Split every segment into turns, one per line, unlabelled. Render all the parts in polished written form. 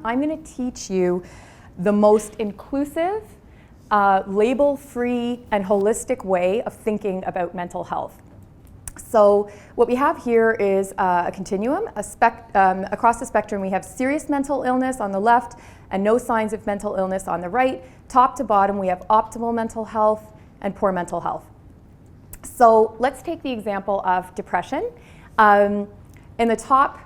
I'm going to teach you the most inclusive, label-free, and holistic way of thinking about mental health. So what we have here is a continuum. Across the spectrum, we have serious mental illness on the left and no signs of mental illness on the right. Top to bottom, we have optimal mental health and poor mental health. So let's take the example of depression. In the top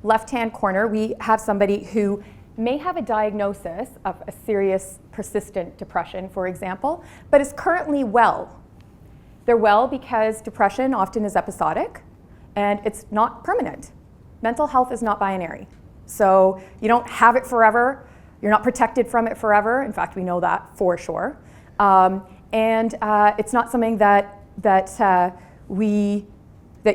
left-hand corner, we have somebody who may have a diagnosis of a serious persistent depression, for example, but is currently well. They're well because depression often is episodic and it's not permanent. Mental health is not binary. So you don't have it forever. You're not protected from it forever. In fact, we know that for sure. It's not something that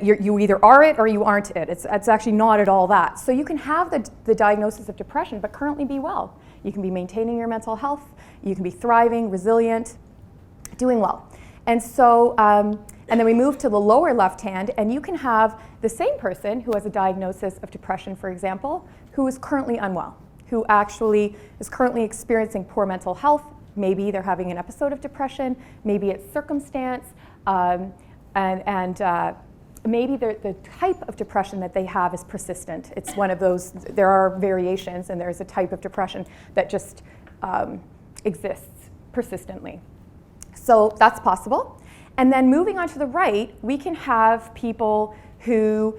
you either are it or you aren't it. It's actually not at all that. So you can have the diagnosis of depression but currently be well. You can be maintaining your mental health. You can be thriving, resilient, doing well. And so, and then we move to the lower left hand, and you can have the same person who has a diagnosis of depression, for example, who is currently unwell, who actually is currently experiencing poor mental health. Maybe they're having an episode of depression, maybe it's circumstance, maybe the type of depression that they have is persistent. It's one of those, there are variations, and there's a type of depression that just exists persistently. So that's possible. And then moving on to the right, we can have people who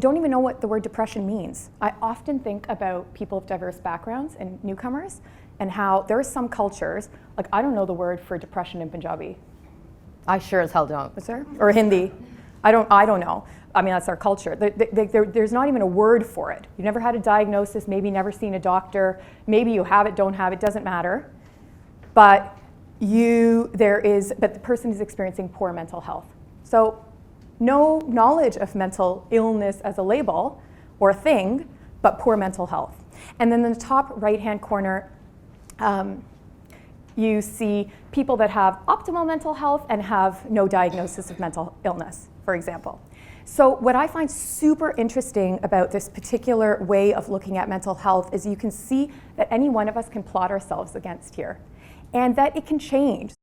don't even know what the word depression means. I often think about people of diverse backgrounds and newcomers, and how there are some cultures, like I don't know the word for depression in Punjabi.
I sure as hell don't.
Is there? Or Hindi. I don't know. I mean, that's our culture. There's not even a word for it. You've never had a diagnosis, maybe never seen a doctor, maybe you have it, don't have it, doesn't matter. But the person is experiencing poor mental health. So no knowledge of mental illness as a label or a thing, but poor mental health. And then in the top right-hand corner, you see people that have optimal mental health and have no diagnosis of mental illness, for example. So what I find super interesting about this particular way of looking at mental health is you can see that any one of us can plot ourselves against here, and that it can change.